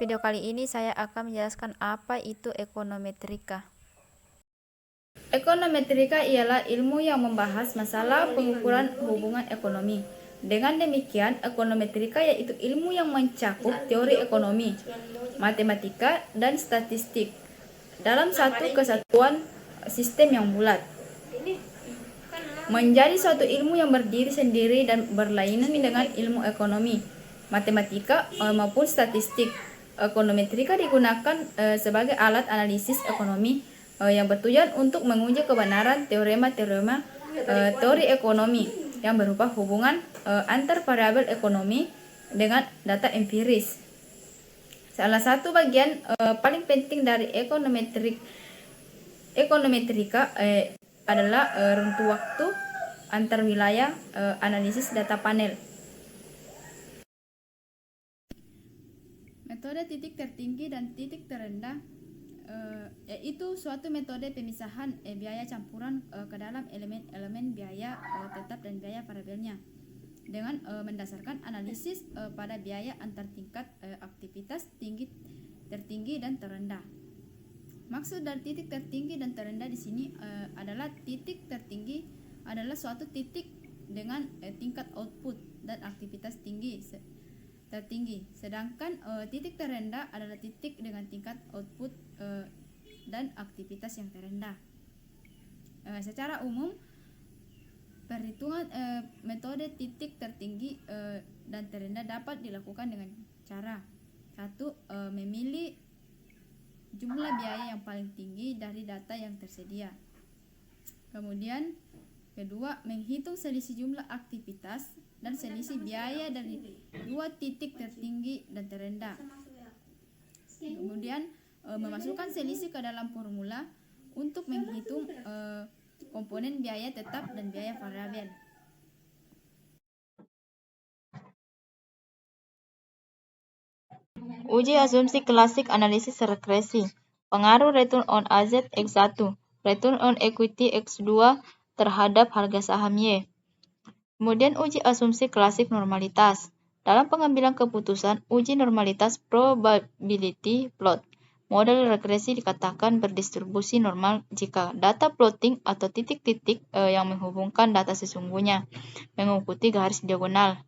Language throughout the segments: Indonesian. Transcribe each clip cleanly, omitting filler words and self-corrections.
video kali ini saya akan menjelaskan apa itu ekonometrika. Ekonometrika ialah ilmu yang membahas masalah pengukuran hubungan ekonomi. Dengan demikian, ekonometrika yaitu ilmu yang mencakup teori ekonomi, matematika, dan statistik dalam satu kesatuan sistem yang bulat. Menjadi suatu ilmu yang berdiri sendiri dan berlainan dengan ilmu ekonomi, matematika maupun statistik. Ekonometrika digunakan sebagai alat analisis ekonomi yang bertujuan untuk menguji kebenaran teorema-teorema teori ekonomi yang berupa hubungan antar variabel ekonomi dengan data empiris. Salah satu bagian paling penting dari ekonometrika adalah rentang waktu antar wilayah analisis data panel. Metode titik tertinggi dan titik terendah yaitu suatu metode pemisahan biaya campuran ke dalam elemen-elemen biaya tetap dan biaya variabelnya dengan mendasarkan analisis pada biaya antar tingkat aktivitas tertinggi dan terendah. Maksud dari titik tertinggi dan terendah di sini adalah titik tertinggi adalah suatu titik dengan tingkat output dan aktivitas tertinggi, sedangkan titik terendah adalah titik dengan tingkat output dan aktivitas yang terendah. Secara umum, perhitungan metode titik tertinggi dan terendah dapat dilakukan dengan cara: 1. Memilih jumlah biaya yang paling tinggi dari data yang tersedia. Kemudian, kedua, menghitung selisih jumlah aktivitas dan selisih biaya dari dua titik tertinggi dan terendah. Kemudian, memasukkan selisih ke dalam formula untuk menghitung komponen biaya tetap dan biaya variabel. Uji asumsi klasik analisis regresi. Pengaruh return on asset X1, return on equity X2 terhadap harga saham Y. Kemudian uji asumsi klasik normalitas. Dalam pengambilan keputusan, uji normalitas probability plot. Model regresi dikatakan berdistribusi normal jika data plotting atau titik-titik yang menghubungkan data sesungguhnya mengikuti garis diagonal.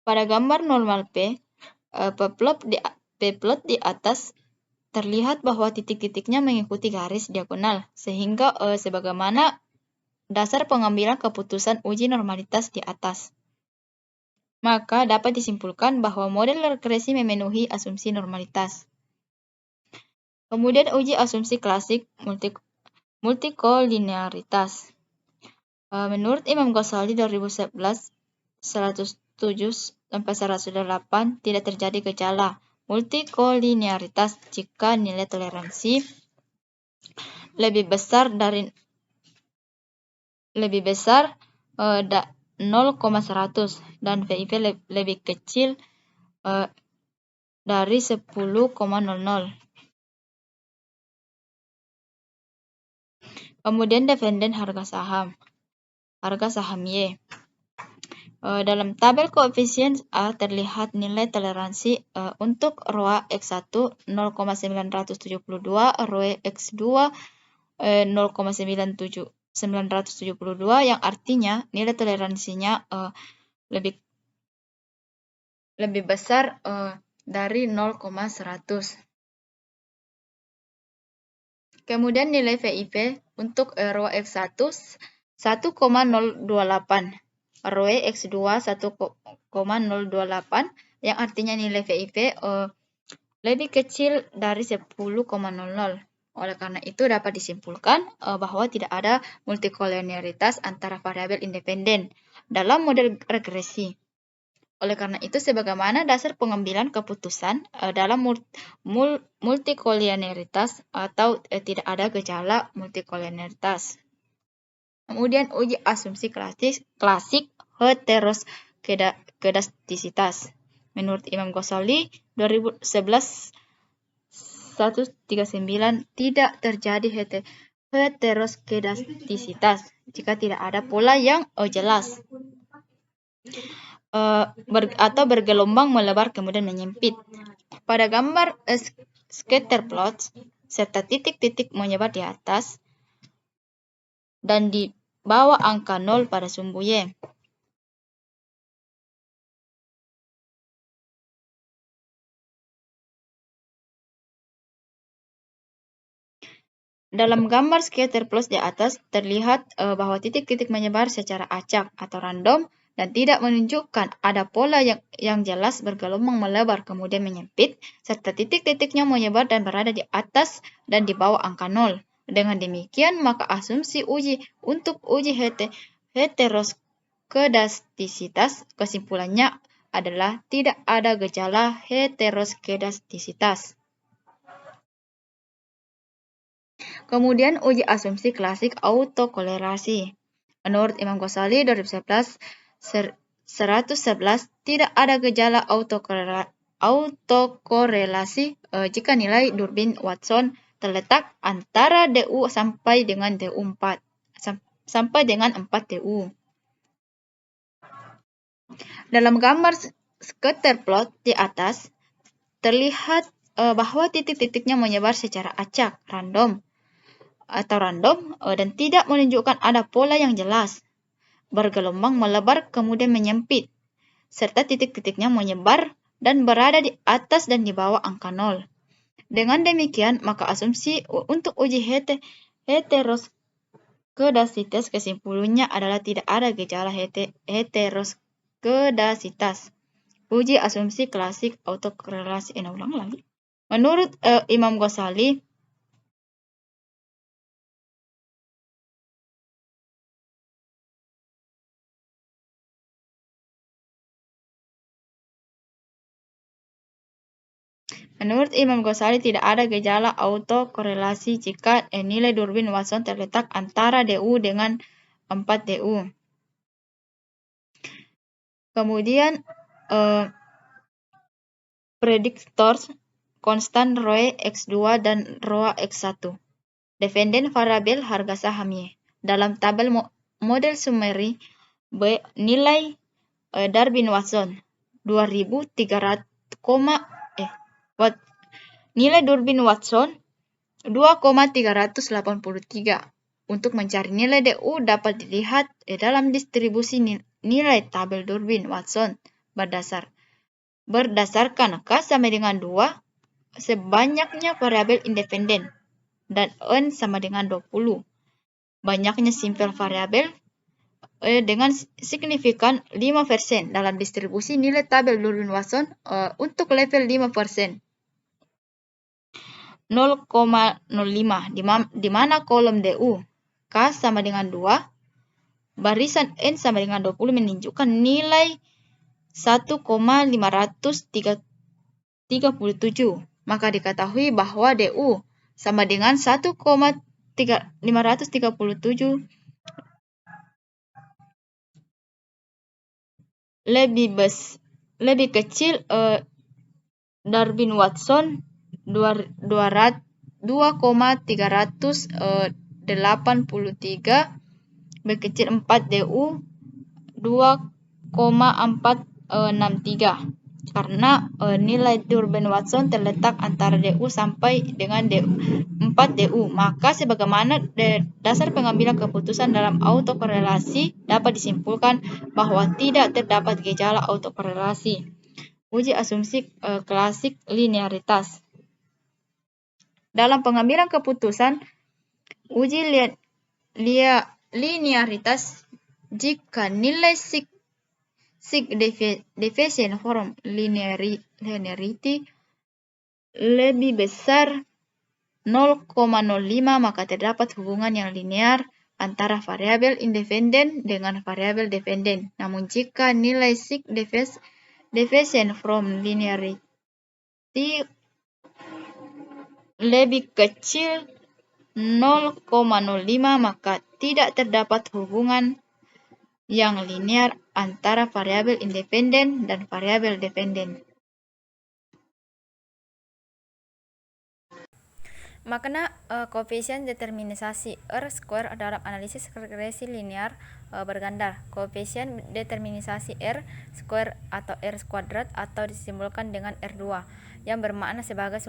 Pada gambar normal P-plot di atas terlihat bahwa titik-titiknya mengikuti garis diagonal, sehingga sebagaimana dasar pengambilan keputusan uji normalitas di atas. Maka dapat disimpulkan bahwa model regresi memenuhi asumsi normalitas. Kemudian uji asumsi klasik multikolinearitas. Menurut Imam Ghazali 2011, 107-108 tidak terjadi gejala multikolinearitas jika nilai toleransi lebih besar 0,100 dan VIP lebih kecil dari 10,00. Kemudian dependen harga saham Y. Dalam tabel koefisien A terlihat nilai toleransi untuk ROA X1 0,972, ROE X2 0,972 yang artinya nilai toleransinya lebih besar dari 0,100. Kemudian nilai VIP untuk ROA X1 1,028, ROE X2 1,028 yang artinya nilai VIP lebih kecil dari 10,00. Oleh karena itu dapat disimpulkan bahwa tidak ada multikolinearitas antara variabel independen dalam model regresi. Oleh karena itu, sebagaimana dasar pengambilan keputusan dalam multikolinearitas atau tidak ada gejala multikolinearitas. Kemudian uji asumsi klasik heteroskedastisitas. Menurut Imam Ghazali 2011 139 tidak terjadi heteroskedastisitas jika tidak ada pola yang jelas. atau bergelombang melebar kemudian menyempit. Pada gambar scatter plot, serta titik-titik menyebar di atas dan di bawah angka 0 pada sumbu Y. Dalam gambar scatter plot di atas terlihat bahwa titik-titik menyebar secara acak atau random dan tidak menunjukkan ada pola yang jelas bergelombang melebar kemudian menyempit, serta titik-titiknya menyebar dan berada di atas dan di bawah angka 0. Dengan demikian, maka asumsi untuk uji heteroskedastisitas kesimpulannya adalah tidak ada gejala heteroskedastisitas. Kemudian uji asumsi klasik autokorelasi. Menurut Imam Ghazali 2011, 111 tidak ada gejala autokorelasi jika nilai durbin Watson terletak antara DU sampai dengan DU4 sampai dengan 4 DU. Dalam gambar scatter plot di atas terlihat bahwa titik-titiknya menyebar secara acak, random, dan tidak menunjukkan ada pola yang jelas, bergelombang melebar kemudian menyempit, serta titik-titiknya menyebar dan berada di atas dan di bawah angka 0. Dengan demikian, maka asumsi untuk uji heteroskedasitas kesimpulannya adalah tidak ada gejala heteroskedasitas. Uji asumsi klasik autokorelasi. Ulang lagi. Menurut Imam Ghazali, tidak ada gejala autokorelasi jika nilai durbin Watson terletak antara DU dengan 4 DU. Kemudian predictors konstan ROE X2 dan ROA X1. Dependen variabel harga saham Y. Dalam tabel model summary B, nilai Durbin Watson 2300, nilai Durbin Watson 2,383. Untuk mencari nilai DU dapat dilihat dalam distribusi nilai tabel Durbin Watson berdasarkan K sama dengan 2 sebanyaknya variabel independen dan N sama dengan 20. Banyaknya simple variabel dengan signifikan 5% dalam distribusi nilai tabel Durbin Watson untuk level 5%. 0,05 di mana kolom DU K sama dengan 2, barisan N sama dengan 20 menunjukkan nilai 1,537. Maka diketahui bahwa DU sama dengan 1,537 lebih kecil Durbin Watson 2,383 berkecil 4 DU 2,463 karena nilai Durbin Watson terletak antara DU sampai dengan 4 DU. Maka sebagaimana dasar pengambilan keputusan dalam autokorelasi dapat disimpulkan bahwa tidak terdapat gejala autokorelasi. Uji asumsi klasik linearitas. Dalam pengambilan keputusan, uji linearitas jika nilai significant from linearity lebih besar 0,05 maka terdapat hubungan yang linear antara variabel independen dengan variabel dependen. Namun jika nilai significant from linearity lebih kecil 0,05 maka tidak terdapat hubungan yang linear antara variabel independen dan variabel dependen. Makna koefisien determinisasi R-square dalam analisis regresi linear berganda. Koefisien determinisasi R-square atau R kuadrat atau disimbolkan dengan R2 yang bermakna sebagai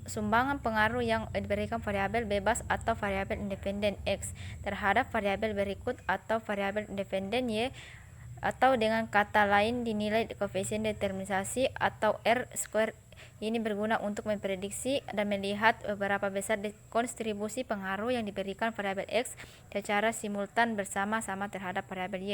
sumbangan pengaruh yang diberikan variabel bebas atau variabel independen X terhadap variabel berikut atau variabel independen Y, atau dengan kata lain dinilai koefisien determinisasi atau R-square ini berguna untuk memprediksi dan melihat berapa besar kontribusi pengaruh yang diberikan variabel X secara simultan bersama-sama terhadap variabel Y.